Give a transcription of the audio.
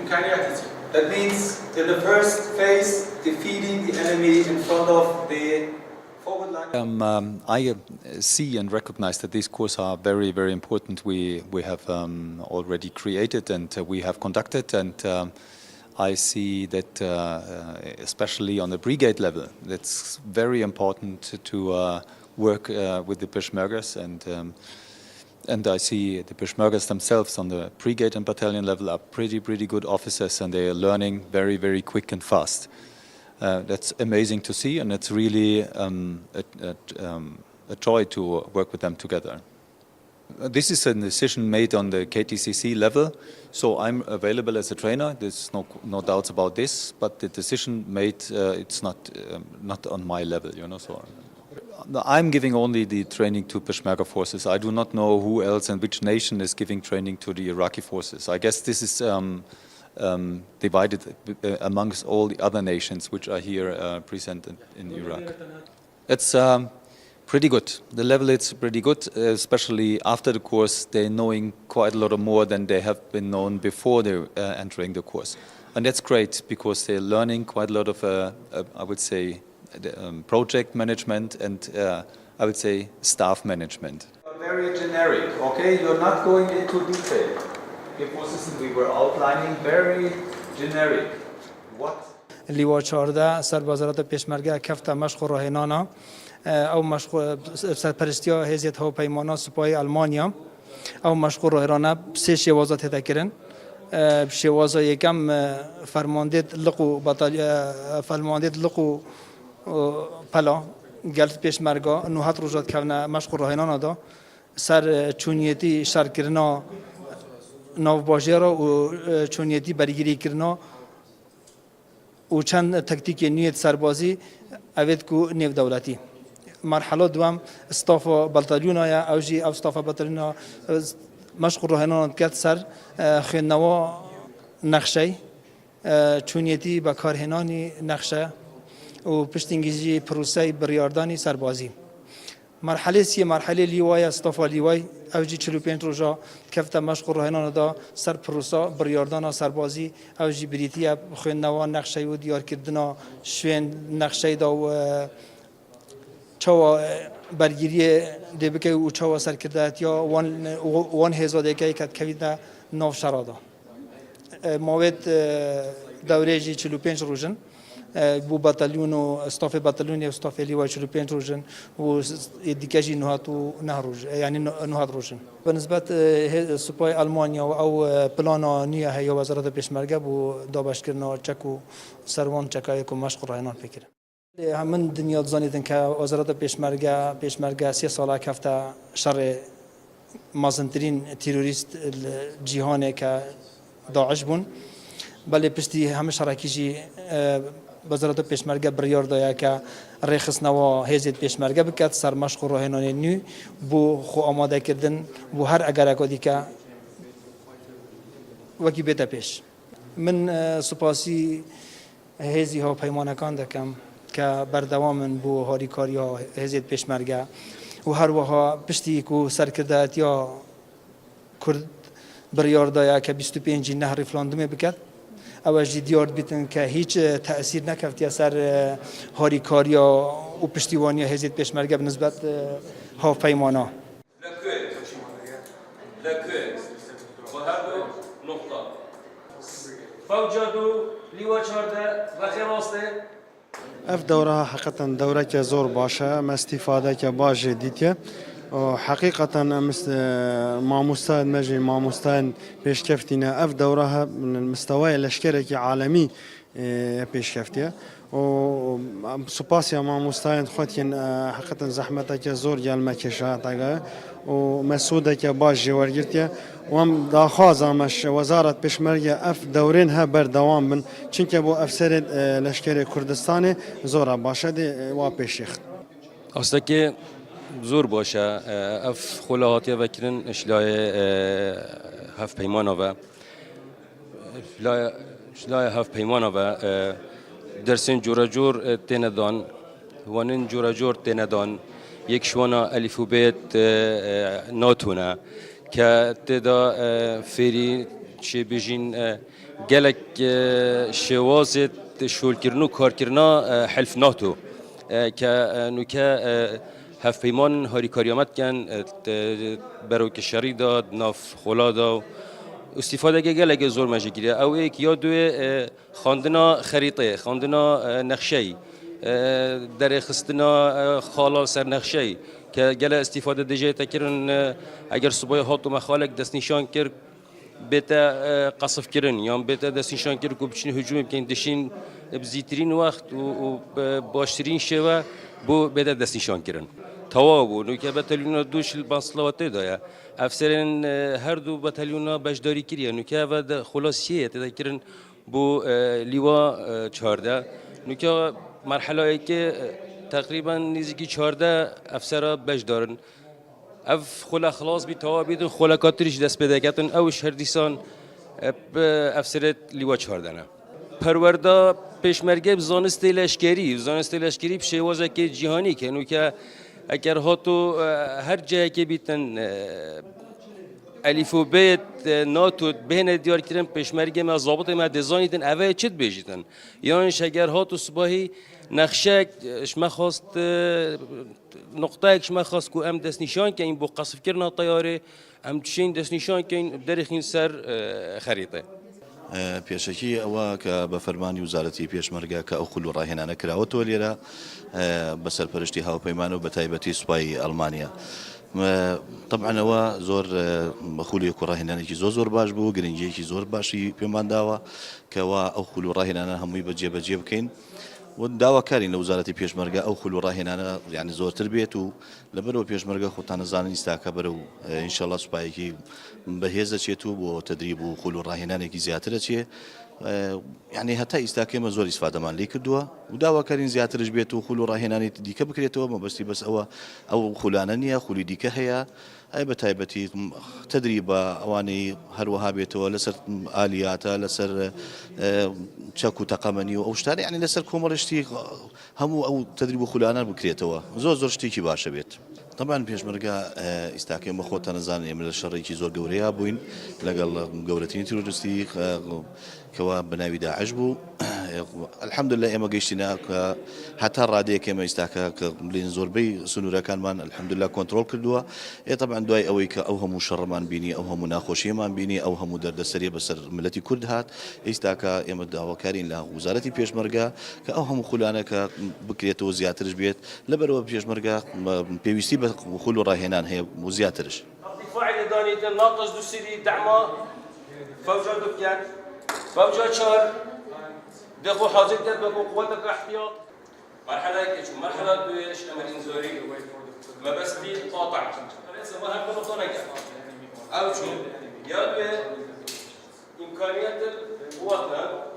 That means in the first phase, defeating the enemy in front of the forward line. I see and recognize that these courses are very, very important. We have already created and we have conducted, and I see that especially on the brigade level, that's very important to work with the Peshmergas, and I see the Peshmergas themselves on the brigade and battalion level are pretty good officers, and they are learning very, very quick and fast. That's amazing to see, and it's really a joy to work with them together. This is a decision made on the KTCC level, so I'm available as a trainer. There's no doubts about this, but the decision made, it's not on my level, you know. So I'm giving only the training to Peshmerga forces. I do not know who else and which nation is giving training to the Iraqi forces. I guess this is divided amongst all the other nations which are here present in Iraq. It's pretty good. The level is pretty good, especially after the course. They're knowing quite a lot more than they have been known before they're entering the course. And that's great because they're learning quite a lot of, I would say, project management and I would say staff management. Very generic, okay? You're not going into detail. We were outlining very generic. What? لیوا 14 سربازات پشمرگه کفت مشق راهنانا او مشق سرپرستیا هزیت ها پیمانا سپاه آلمانیا او مشق راهنانا سه شوازات تکرن شوازا یکم فرماندهت لقو فرماندهت لقو پلا گلت پشمرگا نوحت روزات کونه مشق راهنانا دا سر چونیتی شرکرنا ناو باجرا و چونیتی برگیری کرنا و چند تکتیک نیت سربازی اوید کو نیو دولتی مرحله دوم استاف بلتالیونا یا اوجی او استاف بلتالیونا مشق راهنان کرد سر خنوا نقشه چونیتی با کارهنانی نقشه و پشتینگیزی پروسه بریاردانی سربازی مرحله سی مرحله لیوای استاف لیوای اوجی 45 روزا کفت مشق راهنان دا سر پروسا بریاردان سربازی اوجی بریتیا خنوا نقشه و دیار کردنا شوین نقشه دا و چوا برگیری دبکه و چوا سرکردت یا وان هزاده که کد کویده ناو شرادا موید دوره جی 45 روزن بو باتالیون و استاف باتالیون و استاف لیوای 45 روزن و دیگه نهاتو نهروز یعنی نهات روزن بالنسبه سپاه آلمانیا او پلانا نیه هی وزارت پشمرگه بو دابش کردن چکو سروان چکای کو مشق راهنان فکر همون دنیا زانیدن که وزارت پشمرگه 3 ساله کفته شر مازنترین تروریست جهانه که داعش بون بله پشتی همه شراکیجی وزارت پشمرگه بریار دایا که رخص نوا هزید پشمرگه بکد سر مشق راهنان نو بو خو آماده کردن بو هر اگر اکادی که وکی بیتا پیش من سپاسی هزی ها پیمانکان دکم که بردوامن بو هاری کاری ها هزید پشمرگه و هر وها پشتی کو سرکردت یا کرد بریار دایا که 25 نهر فلاندمه بکد اوجی دیار بیتن که هیچ تأثیر نکفتی سر هاری کاریا و پشتیوانی هزید پشمرگه به نسبت ها پیمانا. فوجادو لیوا 14 بخیر راسته. اف دوره حقیقتا دوره که زور باشه مستفاده که باشه دیتیه حقیقتا ماموستان مجی ماموستان پیش کفتینه اف دوره مستوای لشکری عالمی پیش کفتیه و سپاسیا ماموستان خودکن حقیقتا زحمته که زور جل مکشات اگه و مسعوده که باش جوارگرتیه و هم داخوازمش وزارت پشمرگه اف دورین ها بردوام بن چونکه بو افسر لشکر کردستان زوره باشه دی و پیشیخ اصلا که زور باشه اف خلاهاتی وکرن اشلای هف پیمانا و اشلای هف پیمانا و درسین جورا جور تندان ونن جورا جور تندان یک شوانا الف و بیت ناتونه که تدا فری چه بجین گلک شوازت شولکرنو کارکرنا حلف ناتو که نوکه هف پیمان هاری کاریامت کن برو که شری داد ناف خلا داد استفاده که گلک زور مجگیره او یک یا دو خواندنا خریطه خواندنا نقشه در خستنا خالا سر نقشه که گل استفاده دیجه تکرن اگر صبح هاتو مخالک دست نشان کرد بيتا قصف كرن يوم بيتا دستنشان كر كوبشين هجوم يمكن دشين بزيترين وقت وباشترين شوا بو بيتا دستنشان كرن توابو نوكا بتاليونا دوش البانسلاوات ده افسرن هر دو بتاليونا بجداري كريا نوكا ود خلاصيه تذكرن بو لوا 14 نوكا مرحله که تقریبا نزدیکی 14 افسرا بجدارن اف خلا خلاص بی توابید خلا کاتریش دست پیدا کردن اوش هر دیسان افسرت لیوا 14 پروردا پیشمرگه زانست لشکری بشوازه که جهانی کنو که اگر هاتو هر جایی که بیتن الف و بیت ناتو بین دیار کردن پیشمرگه ما ضابط ما دزانیدن اوه چت بیجیدن یعنی اگر هاتو صبحی نقشه شما خواست نقطه شما خواست که ام دست نشان که این بو قصف کردن طیاره ام چین دست نشان که این درخین سر خریطه پێشەکی ئەوە کە بە فەرمانی وزارەتی پێشمەرگە کە ئەو خول و ڕاهێنانە کراوەتەوە لێرە بەسەر پەرشتی هاوپەیمان و بە تایبەتی سوپای ئەڵمانیا طبعا ئەوە زۆر خولێک و ڕاهێنانێکی زۆر باش بوو گرنگیەکی زۆر باشی پێمان داوە کەەوە ئەو خول و ڕاهێنانە هەمووی بەجێ بکەین و داواکارین لە وزارەتی پێشمەرگە ئەو خول و ڕاهێنانە یعنی زۆرتر بێت و لەبەرەوە پێشمەرگە خۆتانە زانن ئیستاکە بەرە و ئینشەڵڵا سوپایەکی بەهێز دەچێت و بۆ تەدریب و خول و ڕاهێنانێکی زیاتر دەچێت یعنی هەتا ئیستاکەمە زۆر ئیسفادەمان لێ کردووە و داواکارین زیاترش بێت و خول و ڕاهێنانی دیکە بکرێتەوە مەبەستی بەس ئەو خولانە نییە خولی دیکە هەیە ئەی بە تایبەتی تەدریبە ئەوانەی هەروەها بێتەوە لەسەر ئالیاتە لەسەر چەک و تەقەمەنی و ئەو شتانە یعنی لەسەر کۆمەڵشتی هەموو ئەو تەدریب و خولانە بکرێتەوە زۆر شتێکی باشە بێت. طبعا پێشمەرگە ئیستاکەمە خۆتە نەزانن ئێمە لە شەڕێکی زۆر گەورەیە بووین لەگەڵ گەورەترین تیرۆریستی کەوا بەناوی داعش بوو الحەمدولله ئێمە گەیشتینە کە هەتا ڕادەیەک ئێمە ئیستاکە کە لێن زۆربەی سنوورەکانمان الحەمدولله کۆنتڕۆڵ کردووە طبعا دوای ئەوەی کە ئەو هەموو شەڕمان بینی ئەو هەموو ناخۆشیەمان بینی ئەو هەموو دەردەسەری بەسەر ملەتی کورد هات ئێستاکە ئێمە داواکارین لە وزارەتی پێشمەرگە کە ئەو هەموو خولانەکە بکرێتەوە زیاترش بێت لەبەرەوە پێشمەرگە پێویستی بە خول و ڕاهێنان هەیە و زیاترش الدفاع الإداري ناقص دوسري دعمه فوجا دكان فوجا شهر دخو حاضر بكو قوتك احتياط مرحلة كيشو مرحلة دويش أمر إنزوري ما بس دي قاطع ما هم بنطلق أو شو يا دوي إمكانيات الوطن